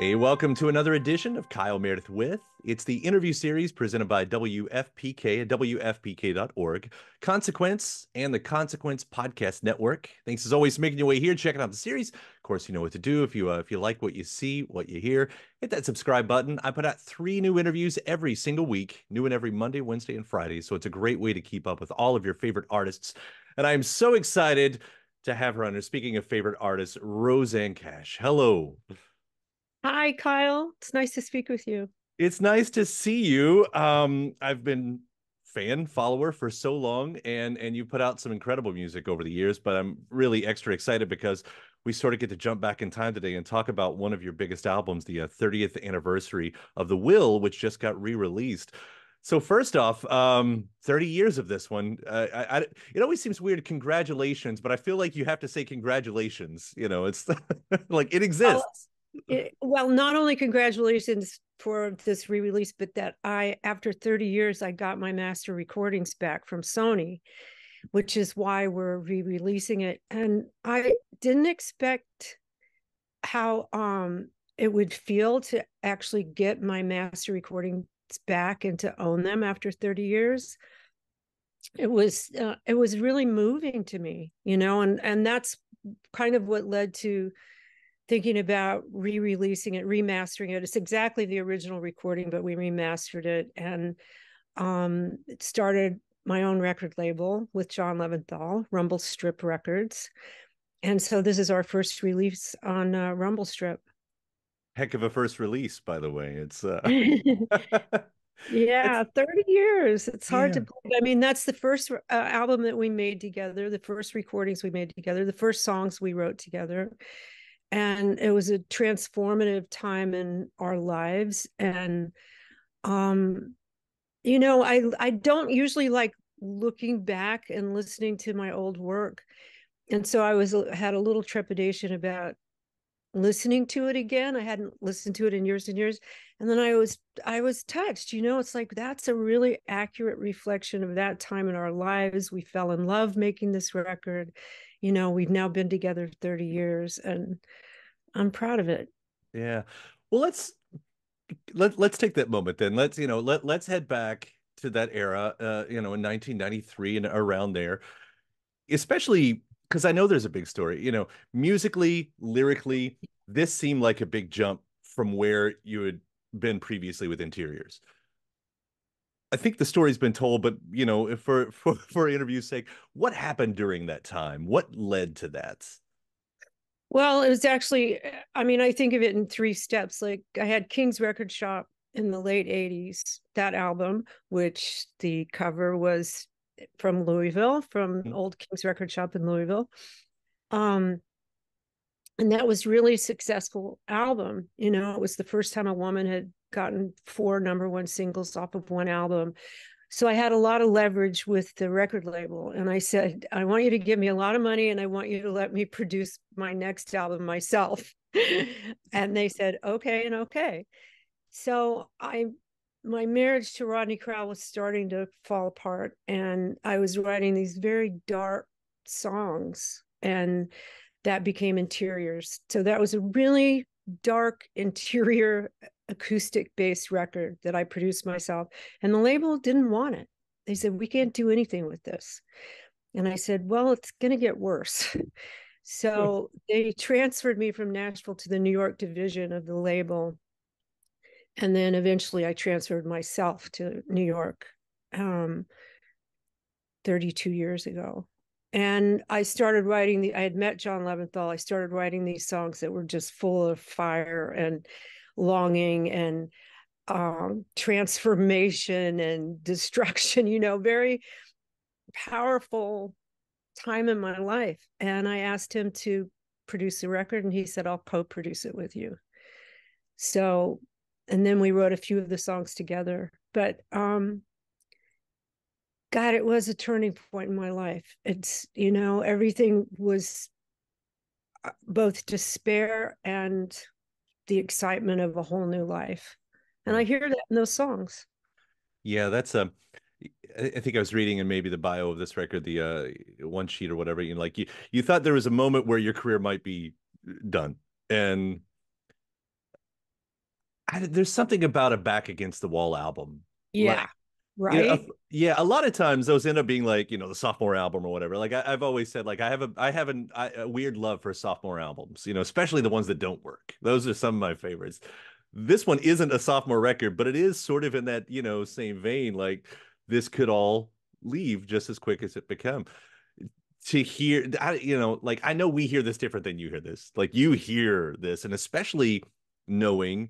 Hey, welcome to another edition of Kyle Meredith with. It's the interview series presented by WFPK at WFPK.org, Consequence, and the Consequence Podcast Network. Thanks as always for making your way here, checking out the series. Of course, you know what to do if you like what you see, what you hear. Hit that subscribe button. I put out 3 new interviews every single week, new and every Monday, Wednesday, and Friday. So it's a great way to keep up with all of your favorite artists. And I'm so excited to have her on. Speaking of favorite artists, Rosanne Cash. Hello. Hi, Kyle. It's nice to speak with you. It's nice to see you. I've been follower for so long, and you put out some incredible music over the years, but I'm really extra excited because we sort of get to jump back in time today and talk about one of your biggest albums, the 30th anniversary of The Will, which just got re-released. So first off, 30 years of this one. It always seems weird, congratulations, but I feel like you have to say congratulations. You know, it's like it Well, exists. not only congratulations for this re-release, but that after 30 years, I got my master recordings back from Sony, which is why we're re-releasing it. And I didn't expect how it would feel to actually get my master recordings back and to own them after 30 years. It was really moving to me, and that's kind of what led to thinking about re-releasing it, remastering it. It's exactly the original recording, but we remastered it and it started my own record label with John Leventhal, Rumble Strip Records. And so this is our first release on Rumble Strip. Heck of a first release, by the way. It's Yeah, it's 30 years. It's hard to yeah. believe. I mean, that's the first album that we made together, the first recordings we made together, the first songs we wrote together. And it was a transformative time in our lives. And um, I don't usually like looking back and listening to my old work. And so had a little trepidation about listening to it again. I hadn't listened to it in years and years. And then I was touched. It's like that's a really accurate reflection of that time in our lives. We fell in love making this record. We've now been together 30 years and I'm proud of it. Yeah. Well, let's take that moment then. Let's head back to that era, in 1993 and around there, especially because I know there's a big story, musically, lyrically, this seemed like a big jump from where you had been previously with Interiors. I think the story's been told, but for interview's sake, what happened during that time? What led to that? Well, it was actually, I mean, I think of it in 3 steps. Like I had King's Record Shop in the late 80s, that album, which the cover was from Louisville, from old King's Record Shop in Louisville. Um, and that was really successful album. It was the first time a woman had gotten 4 number 1 singles off of one album. So I had a lot of leverage with the record label. And I said, I want you to give me a lot of money and I want you to let me produce my next album myself. And they said, okay and okay. So my marriage to Rodney Crowell was starting to fall apart. And I was writing these very dark songs. And that became Interiors. So that was a really dark interior acoustic based record that I produced myself. And the label didn't want it. They said, we can't do anything with this. And I said, well, it's going to get worse. So they transferred me from Nashville to the New York division of the label. And then eventually I transferred myself to New York 32 years ago. And I started I had met John Leventhal. I started writing these songs that were just full of fire and longing and transformation and destruction, very powerful time in my life. And I asked him to produce a record and he said, I'll co-produce it with you. So, and then we wrote a few of the songs together. But God, it was a turning point in my life. It's, everything was both despair and the excitement of a whole new life. And I hear that in those songs. Yeah, that's I think I was reading in maybe the bio of this record, the one sheet or whatever, like you thought there was a moment where your career might be done. And there's something about a Back Against the Wall album. Yeah. Like, Right. yeah, a lot of times those end up being like, the sophomore album or whatever. Like I've always said, like I have a weird love for sophomore albums, especially the ones that don't work. Those are some of my favorites. This one isn't a sophomore record, but it is sort of in that, same vein. Like this could all leave just as quick as it became. To hear, like I know we hear this different than you hear this. Like you hear this, and especially knowing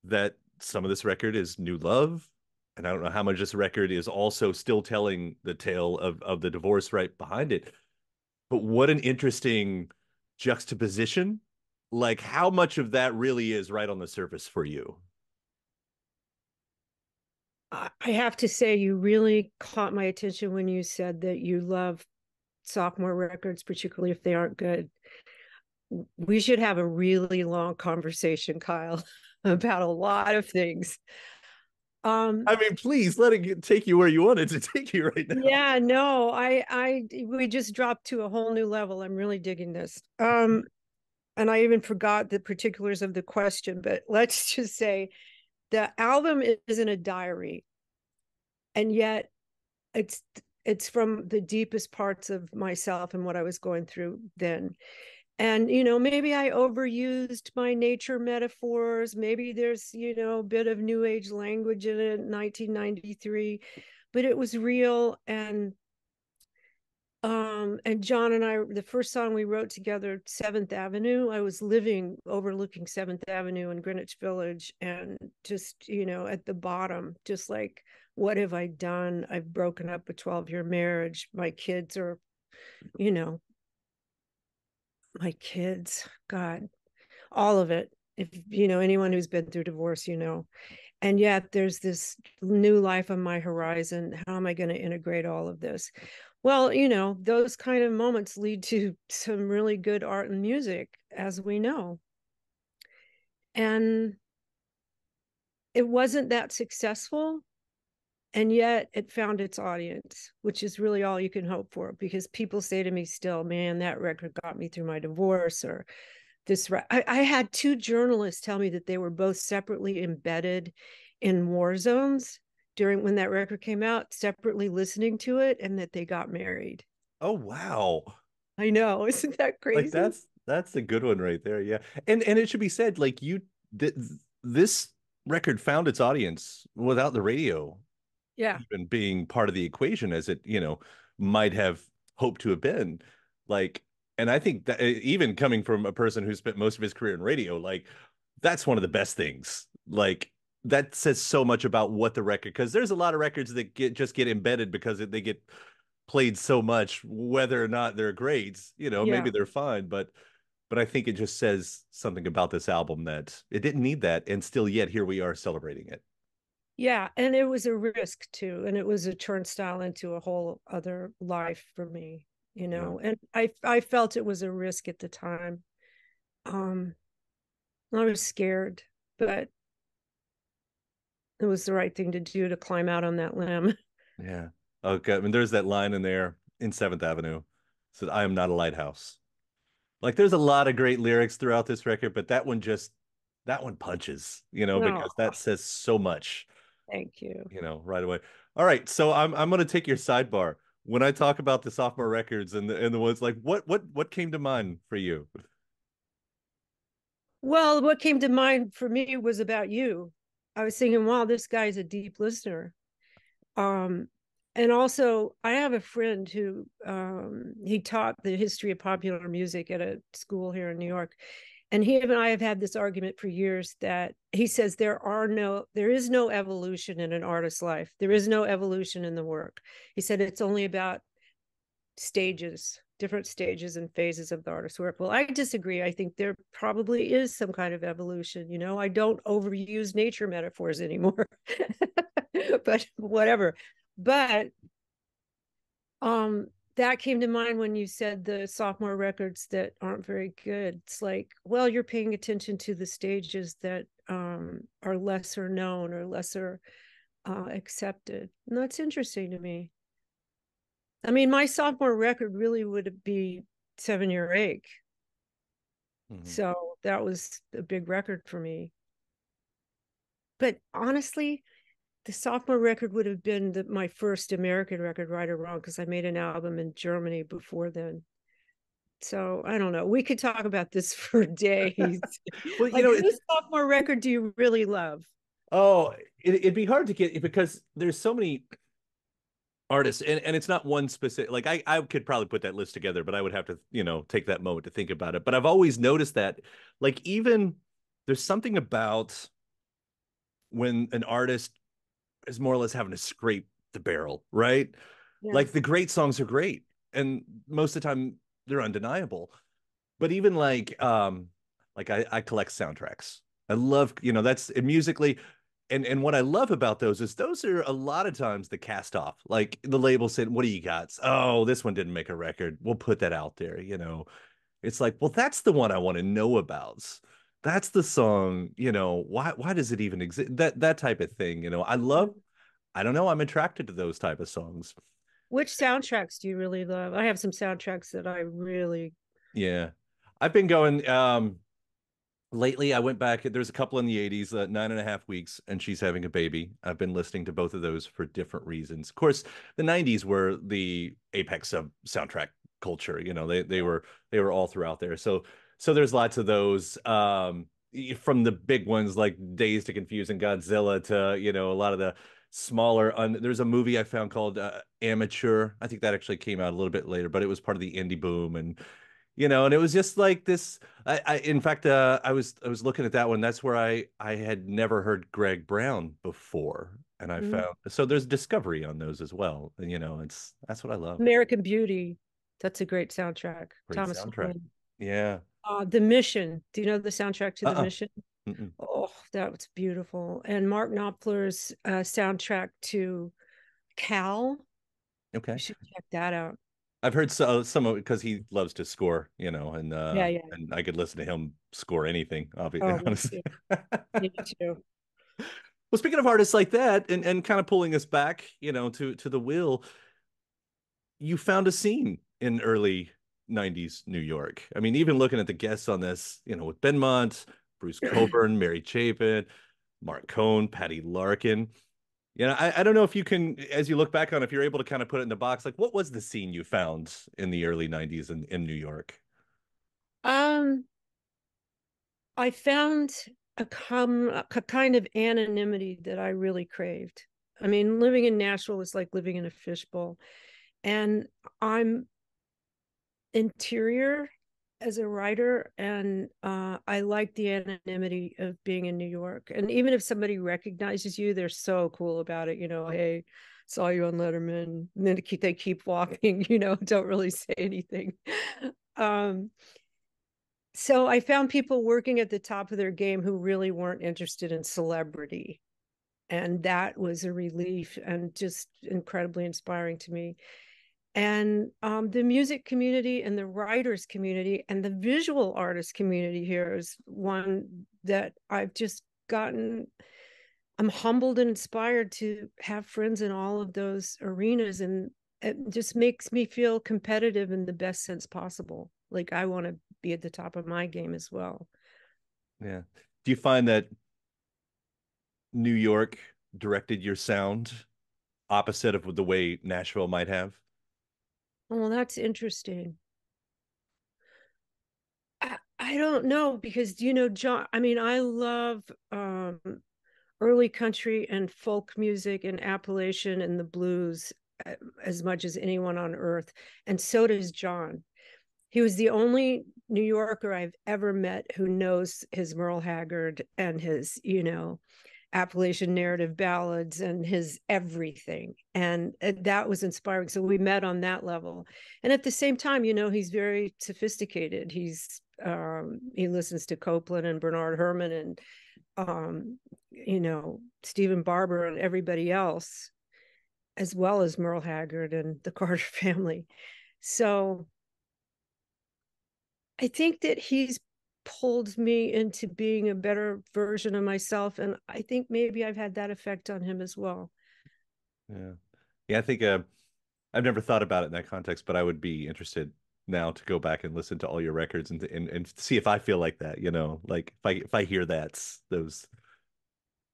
that some of this record is new love, and I don't know how much this record is also still telling the tale of the divorce right behind it. But what an interesting juxtaposition. Like how much of that really is right on the surface for you? I have to say, you really caught my attention when you said that you love sophomore records, particularly if they aren't good. We should have a really long conversation, Kyle, about a lot of things. I mean, please let it take you where you want it to take you right now. Yeah, no, we just dropped to a whole new level. I'm really digging this. And I even forgot the particulars of the question, but let's just say the album isn't a diary, and yet it's it's from the deepest parts of myself and what I was going through then. And maybe I overused my nature metaphors. Maybe there's a bit of new age language in it, 1993, but it was real. And John and I, the first song we wrote together, Seventh Avenue, I was living overlooking Seventh Avenue in Greenwich Village, and just at the bottom, just like, what have I done? I've broken up a 12-year marriage. My kids are, you know my kids, God, all of it. If anyone who's been through divorce, and yet there's this new life on my horizon. How am I going to integrate all of this? Well, those kind of moments lead to some really good art and music, as we know. And it wasn't that successful, and yet it found its audience, which is really all you can hope for, because people say to me still, man, that record got me through my divorce. Or I had two journalists tell me that they were both separately embedded in war zones during when that record came out, separately listening to it, and that they got married. Oh wow. I know, isn't that Like crazy? that's a good one right there. Yeah. And it should be said, like th this record found its audience without the radio Yeah. even being part of the equation as it, might have hoped to have been. Like, and I think that even coming from a person who spent most of his career in radio, like that's one of the best things. Like that says so much about what the record, because there's a lot of records that just get embedded because they get played so much, whether or not they're great, maybe Yeah. they're fine, but I think it just says something about this album that it didn't need that, and still yet here we are celebrating it. Yeah, and it was a risk too, and it was a turnstile into a whole other life for me, Yeah. and I felt it was a risk at the time. um I was scared, but it was the right thing to do, to climb out on that limb. Yeah. Okay. I mean, there's that line in there in Seventh Avenue. Said, "I am not a lighthouse." Like, there's a lot of great lyrics throughout this record, but that one punches, No, because that says so much, thank you. right away. All right, so I'm gonna take your sidebar when I talk about the sophomore records and the ones like what came to mind for you? Well, what came to mind for me was about you. I was thinking, wow, this guy's a deep listener. Um, and also, I have a friend who he taught the history of popular music at a school here in New York. And he and I have had this argument for years, that he says there is no evolution in an artist's life. There is no evolution in the work. He said it's only about stages, different stages and phases of the artist's work. Well, I disagree. I think there probably is some kind of evolution. I don't overuse nature metaphors anymore, but whatever. But that came to mind when you said the sophomore records that aren't very good. It's like, well, you're paying attention to the stages that are lesser known or lesser accepted. And that's interesting to me. I mean, my sophomore record really would be 7-Year Ache. Mhm. So that was a big record for me. But honestly, the sophomore record would have been my first American record, right or wrong, because I made an album in Germany before then. So I don't know. We could talk about this for days. Well, Like, it's whose sophomore record do you really love? oh, it'd be hard to get because there's so many artists, and it's not one specific. Like I could probably put that list together, but I would have to take that moment to think about it. But I've always noticed that, like, even there's something about when an artist is more or less having to scrape the barrel, right? Yeah. Like the great songs are great, and most of the time they're undeniable. But even like I collect soundtracks. I love, that's musically, and what I love about those is those are a lot of times the cast off. Like the label said, what do you got? Oh, this one didn't make a record. We'll put that out there. It's like, well, that's the one I want to know about. That's the song, why does it even exist? That type of thing. I don't know, I'm attracted to those type of songs. Which soundtracks do you really love? I have some soundtracks that I really. Yeah. I've been going lately. I went back, there's a couple in the 80s, 9.5 weeks, and she's having a baby. I've been listening to both of those for different reasons. Of course, the 90s were the apex of soundtrack culture. They were all throughout there. So there's lots of those. From the big ones like Dazed to Confused and Godzilla to, a lot of the smaller there's a movie I found called Amateur. I think that actually came out a little bit later, but it was part of the indie boom. And it was just like this. In fact, I was looking at that one. That's where I had never heard Greg Brown before, and I Mhm. found so there's discovery on those as well. And that's what I love. American Beauty. That's a great soundtrack. Great Thomas soundtrack. Newman. Yeah. The Mission. Do you know the soundtrack to The Uh-uh. Mission? Mm-mm. Oh, that was beautiful. And Mark Knopfler's soundtrack to Cal. You Okay. should check that out. I've heard some of it because he loves to score, and Yeah, yeah. I could listen to him score anything, obviously, Oh, me honestly. too. Me too. Well, speaking of artists like that, and kind of pulling us back, to the wheel, you found a scene in early 90s New York. I mean, even looking at the guests on this, with Benmont, Bruce Coburn, Mary Chapin, Mark Cohn, Patty Larkin. I don't know if you can, as you look back on, if you're able to kind of put it in the box, like what was the scene you found in the early 90s in New York? Um, I found a kind of anonymity that I really craved. I mean, living in Nashville was like living in a fishbowl. And I'm interior as a writer, and I like the anonymity of being in New York. And even if somebody recognizes you, they're so cool about it. Hey, saw you on Letterman. And then they keep walking. Don't really say anything. Um, so I found people working at the top of their game who really weren't interested in celebrity, and that was a relief and just incredibly inspiring to me. And the music community and the writers community and the visual artist community here is one that I've just gotten. I'm humbled and inspired to have friends in all of those arenas, and it just makes me feel competitive in the best sense possible. Like I want to be at the top of my game as well. Yeah. Do you find that New York directed your sound opposite of the way Nashville might have? Oh, that's interesting. I don't know, because John, I mean, I love early country and folk music and Appalachian and the blues as much as anyone on earth. And so does John. He was the only New Yorker I've ever met who knows his Merle Haggard and his, Appalachian narrative ballads and his everything. And that was inspiring. So we met on that level. And at the same time, he's very sophisticated. He listens to Copland and Bernard Herrmann and Stephen Barber and everybody else, as well as Merle Haggard and the Carter family. So I think that he's pulled me into being a better version of myself. And I think maybe I've had that effect on him as well. Yeah. Yeah, I think I've never thought about it in that context, but I would be interested now to go back and listen to all your records and see if I feel like that, like if I hear those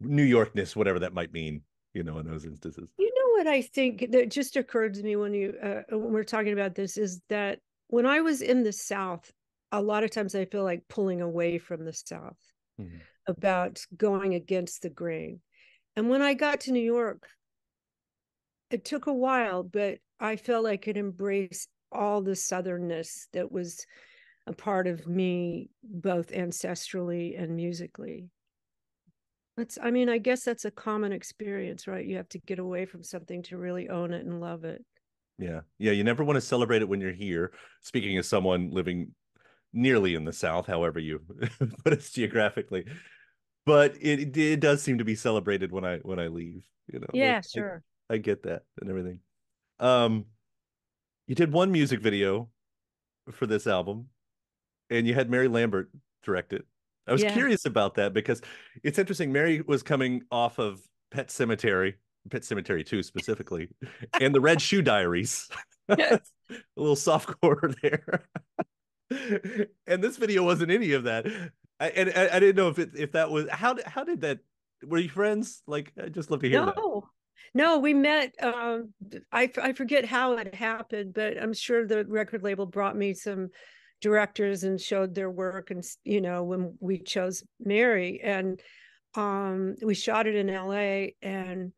New Yorkness, whatever that might mean, in those instances. You know what I think that just occurred to me when we're talking about this is that when I was in the South, a lot of times I feel like pulling away from the South, about going against the grain. And when I got to New York, it took a while, but I felt like it embraced all the Southernness that was a part of me, both ancestrally and musically. I guess that's a common experience, right? You have to get away from something to really own it and love it. Yeah. Yeah. You never want to celebrate it when you're here. Speaking as someone living nearly in the South, however you put us geographically, but it does seem to be celebrated when I leave, Yeah, sure. I get that and everything. Um, you did one music video for this album and you had Mary Lambert direct it. I was Yeah. curious about that because it's interesting. Mary was coming off of Pet Cemetery 2 specifically, and the Red Shoe Diaries. A little softcore there. And this video wasn't any of that. I didn't know if that was how did that, were you friends? Like, I just love to hear that. No, we met. I forget how it happened, but I'm sure the record label brought me some directors and showed their work. And, when we chose Mary, and we shot it in LA. And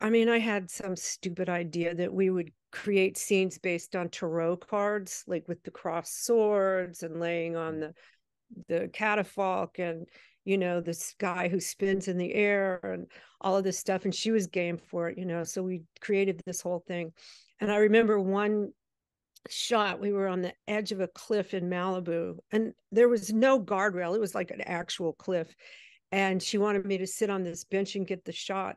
I had some stupid idea that we would create scenes based on tarot cards, like with the crossed swords and laying on the catafalque, and this guy who spins in the air and all of this stuff. And she was game for it. So we created this whole thing. And I remember one shot, we were on the edge of a cliff in Malibu, and there was no guardrail. It was like an actual cliff, and she wanted me to sit on this bench and get the shot.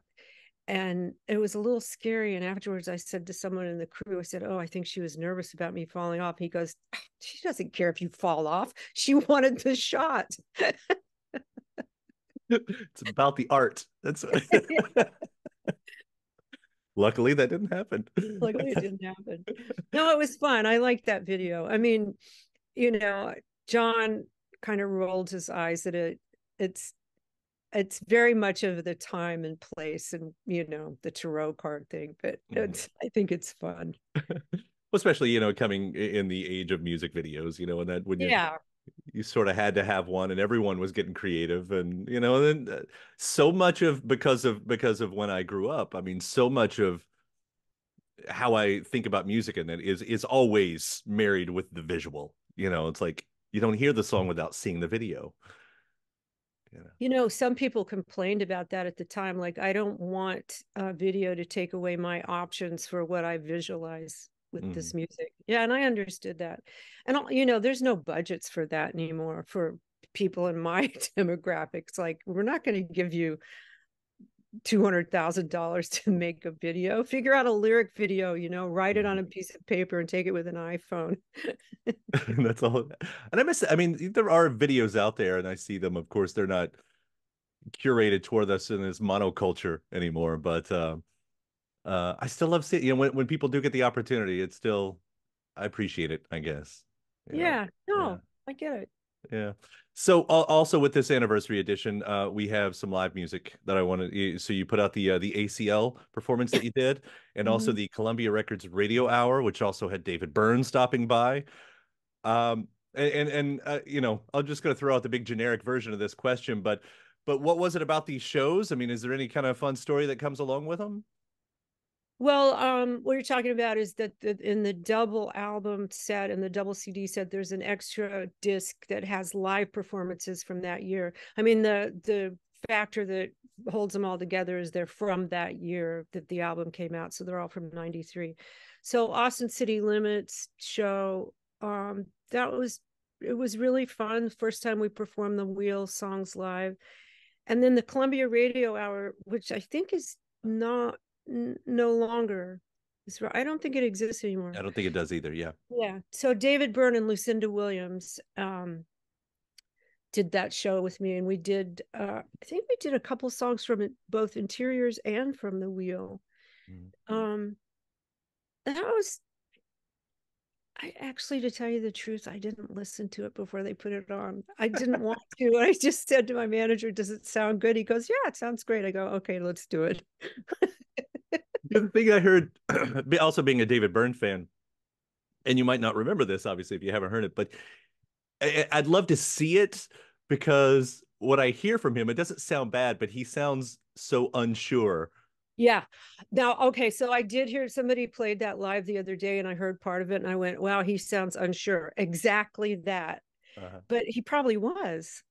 And it was a little scary. And afterwards I said to someone in the crew, I said, "Oh, I think she was nervous about me falling off." He goes, "She doesn't care if you fall off. She wanted the shot." It's about the art. That's luckily that didn't happen. Luckily it didn't happen. No, it was fun. I liked that video. John kind of rolled his eyes at it. It's very much of the time and place, and the tarot card thing, but I think it's fun. Especially, coming in the age of music videos, and that when you sort of had to have one, and everyone was getting creative, and then so much of because of when I grew up, so much of how I think about music and it is always married with the visual. It's like you don't hear the song without seeing the video. Some people complained about that at the time. Like, I don't want a video to take away my options for what I visualize with this music. Yeah, and I understood that. And there's no budgets for that anymore for people in my demographics. Like, we're not going to give you $200,000 to make a video. Figure out a lyric video, write it on a piece of paper and take it with an iPhone. That's all. And I miss it. There are videos out there and I see them. Of course, they're not curated toward us in this monoculture anymore, but I still love seeing, when people do get the opportunity, it's still, I appreciate it, I guess. Yeah, no, I get it. Yeah. So also with this anniversary edition, we have some live music that I wanted. So you put out the ACL performance that you did, and also the Columbia Records Radio Hour, which also had David Byrne stopping by. I'm just going to throw out the big generic version of this question, but what was it about these shows? Is there any kind of fun story that comes along with them? Well, what you're talking about is that in the double album set and the double CD set, there's an extra disc that has live performances from that year. The factor that holds them all together is they're from that year that the album came out, so they're all from '93. So Austin City Limits show, it was really fun. First time we performed the Wheel songs live, and then the Columbia Radio Hour, which I think is no longer. I don't think it exists anymore. I don't think it does either. Yeah. Yeah. So David Byrne and Lucinda Williams did that show with me, and we did. I think we did a couple songs from it, both Interiors and from the Wheel. That was. I actually, to tell you the truth, I didn't listen to it before they put it on. I didn't want to. I just said to my manager, "Does it sound good?" He goes, "Yeah, it sounds great." I go, "Okay, let's do it." The other thing I heard, also being a David Byrne fan, and you might not remember this, obviously, if you haven't heard it, but I'd love to see it because what I hear from him, it doesn't sound bad, but he sounds so unsure. Yeah. Now, okay, so I did hear somebody played that live the other day, and I heard part of it, and I went, "Wow, he sounds unsure." Exactly that. Uh, But he probably was.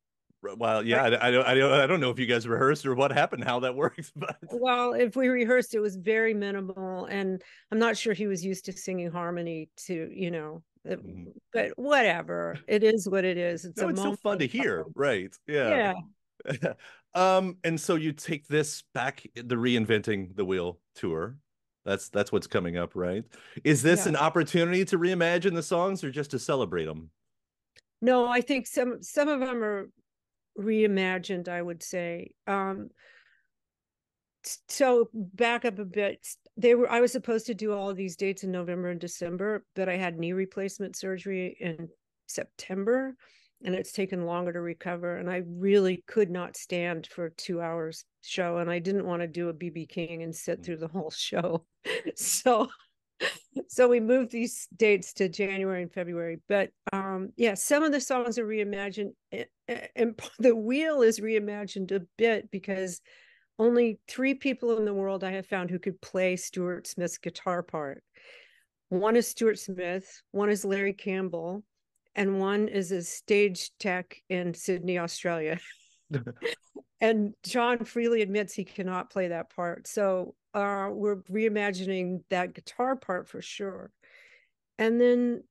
well, yeah, Right. I don't know if you guys rehearsed or what happened, how that works, but Well, if we rehearsed, it was very minimal, and I'm not sure he was used to singing harmony to, Mhm. but whatever. It is what it is. It's No, a it's still moment fun in to hear, time. right? Yeah. Yeah. And so you take this back, the Reinventing the Wheel tour. That's what's coming up, right? Is this Yeah. an opportunity to reimagine the songs or just to celebrate them? No, I think some of them are reimagined, I would say. So back up a bit. I was supposed to do all of these dates in November and December, but I had knee replacement surgery in September, and it's taken longer to recover, and I really could not stand for 2 hours show, and I didn't want to do a BB King and sit through the whole show. So we moved these dates to January and February. But yeah, some of the songs are reimagined, and the wheel is reimagined a bit because only 3 people in the world I have found who could play Stuart Smith's guitar part. One is Stuart Smith, one is Larry Campbell, and one is a stage tech in Sydney, Australia. And John freely admits he cannot play that part. So we're reimagining that guitar part for sure. And then,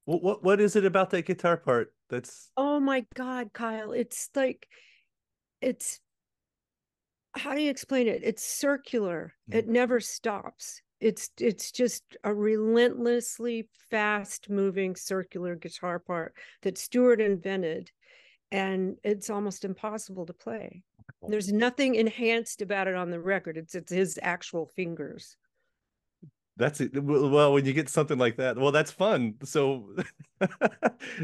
What is it about that guitar part that's oh my God, Kyle, it's like, it's, how do you explain it? It's circular. It never stops. It's just a relentlessly fast moving circular guitar part that Stewart invented, and it's almost impossible to play. There's nothing enhanced about it on the record. It's his actual fingers. that's it. Well, when you get something like that, well, that's fun. So,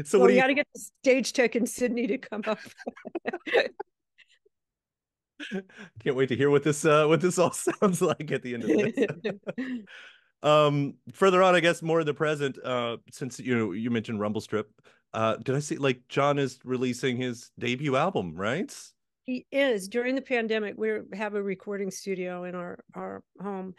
so Well, what do we you got to get the stage tech in Sydney to come up. can't wait to hear what this all sounds like at the end of this. Further on, I guess more in the present, since you mentioned Rumble Strip, did I see like John is releasing his debut album, right? He is. During the pandemic, we have a recording studio in our home.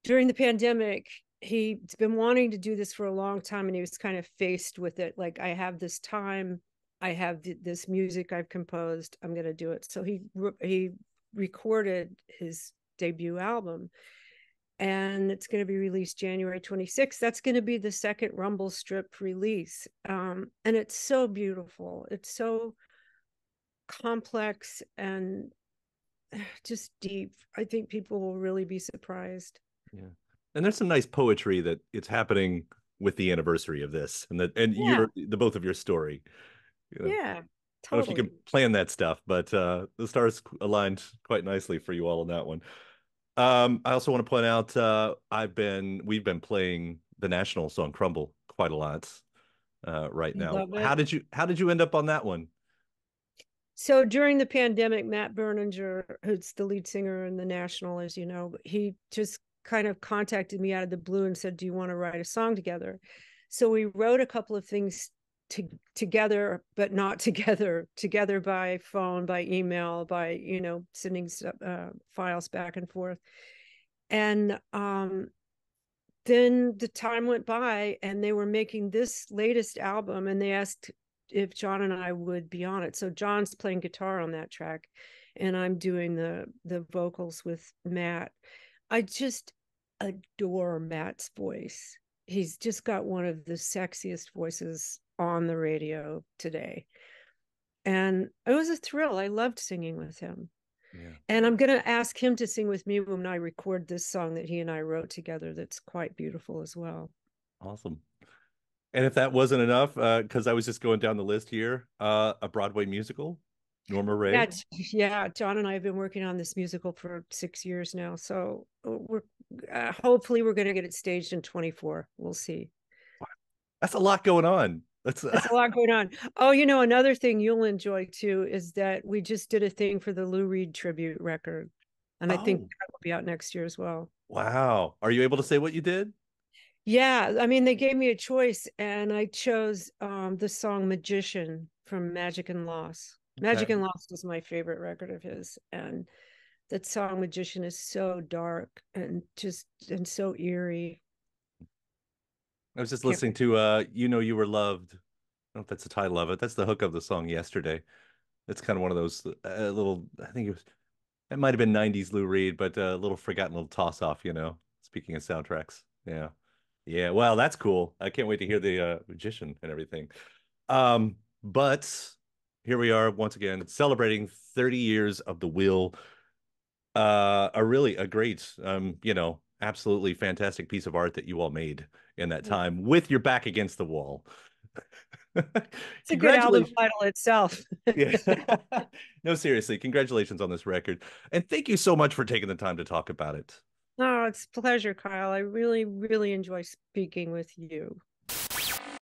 During the pandemic, he's been wanting to do this for a long time, and he was kind of faced with it. Like, I have this time, I have this music I've composed, I'm going to do it. So he recorded his debut album, and it's going to be released January 26th. That's going to be the second Rumble Strip release. And it's so beautiful. It's so complex and just deep. I think people will really be surprised. Yeah. And there's some nice poetry that it's happening with the anniversary of this and Yeah. the both of your story. Yeah, I don't know if you totally. can plan that stuff, but the stars aligned quite nicely for you all on that one. I also want to point out we've been playing the national song Crumble quite a lot right I now. love it. How did you end up on that one? So during the pandemic, Matt Berninger, who's the lead singer in the National, as you know, he just kind of contacted me out of the blue and said, "Do you want to write a song together?" So we wrote a couple of things together, but not together. Together by phone, by email, by sending files back and forth. And then the time went by, and they were making this latest album, and they asked if John and I would be on it. So John's playing guitar on that track, and I'm doing the vocals with Matt. I just adore Matt's voice. He's just got one of the sexiest voices on the radio today. And it was a thrill. I loved singing with him. Yeah, And I'm going to ask him to sing with me when I record this song that he and I wrote together that's quite beautiful as well. awesome. And if that wasn't enough, because I was just going down the list here, a Broadway musical, Norma Ray. Yeah, John and I have been working on this musical for 6 years now. So hopefully we're going to get it staged in 24. We'll see. That's a lot going on. That's a lot going on. Oh, another thing you'll enjoy too is that we just did a thing for the Lou Reed tribute record. And I think that will be out next year as well. Wow. Are you able to say what you did? Yeah. I mean, they gave me a choice and I chose the song Magician from Magic and Loss. Magic and Loss was my favorite record of his. And that song Magician is so dark and so eerie. I was just listening to You Know You Were Loved. I don't know if that's the title of it. That's the hook of the song Yesterday. It's kind of one of those little, I think it might have been 90s Lou Reed, but a little forgotten little toss off, speaking of soundtracks. Yeah. Yeah. Well, that's cool. I can't wait to hear the Magician and everything. But here we are once again celebrating 30 years of the Wheel. A great, absolutely fantastic piece of art that you all made in that time with your back against the wall. It's a good album title itself. Yeah. No, seriously, congratulations on this record. And thank you so much for taking the time to talk about it. Oh, it's a pleasure, Kyle. I really, really enjoy speaking with you.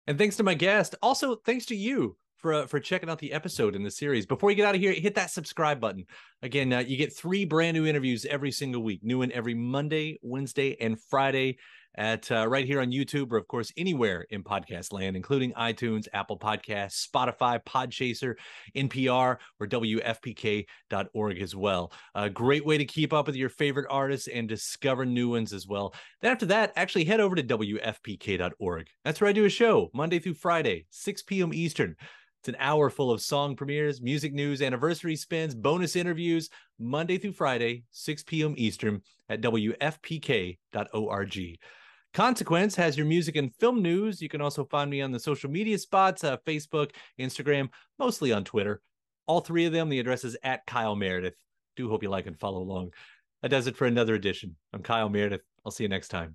And thanks to my guest. Also, thanks to you for checking out the episode in the series. Before you get out of here, hit that subscribe button. Again, you get 3 brand new interviews every single week, new one every Monday, Wednesday, and Friday at right here on YouTube, or of course anywhere in podcast land, including iTunes, Apple Podcasts, Spotify, Podchaser, NPR, or WFPK.org as well. A great way to keep up with your favorite artists and discover new ones as well. Then after that, actually head over to WFPK.org. That's where I do a show Monday through Friday, 6 p.m. Eastern. It's an hour full of song premieres, music news, anniversary spins, bonus interviews, Monday through Friday, 6 p.m. Eastern at WFPK.org. Consequence has your music and film news. You can also find me on the social media spots, Facebook, Instagram, mostly on Twitter. All 3 of them, the address is at Kyle Meredith. Do hope you like and follow along. That does it for another edition. I'm Kyle Meredith. I'll see you next time.